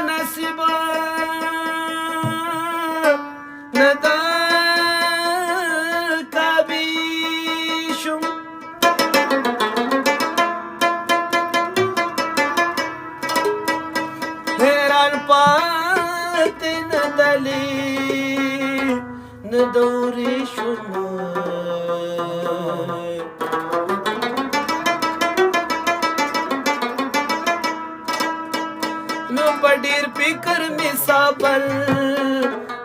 نصیب نه د کعبې شم حیران پاتې نه دلې نه دورې شم نو په ډېر فکر مې صبر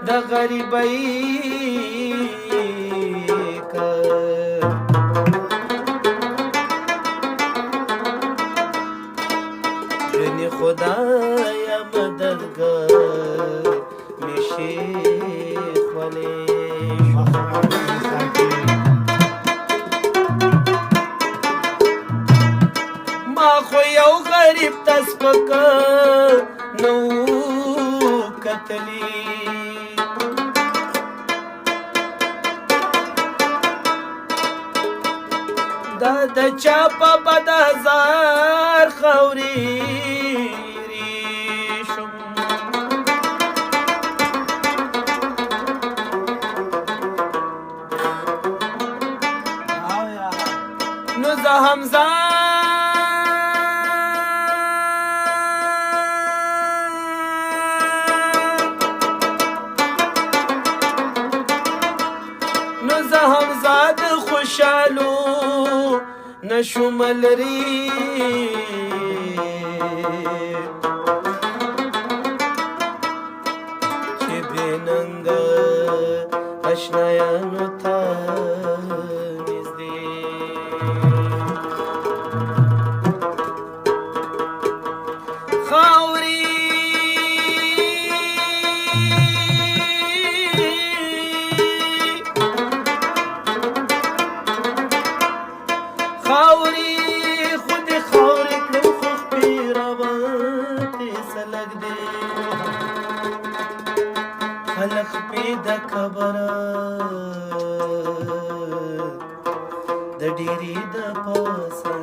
د غریبۍ کړ ګنې خدایه مددګار مې شیخ ولې ما خو یو غریب ته سپکه نو کتلی دا د چا په بد هزار خاورې شم نو زه هم زاد خوشالو نشم لري چې بننګ آشنایانو ته نږدې خاورې خاورې خود خاورې کړم خو خپې راباندې سلک دی خلق پې د کبره د ډېرې د پاسه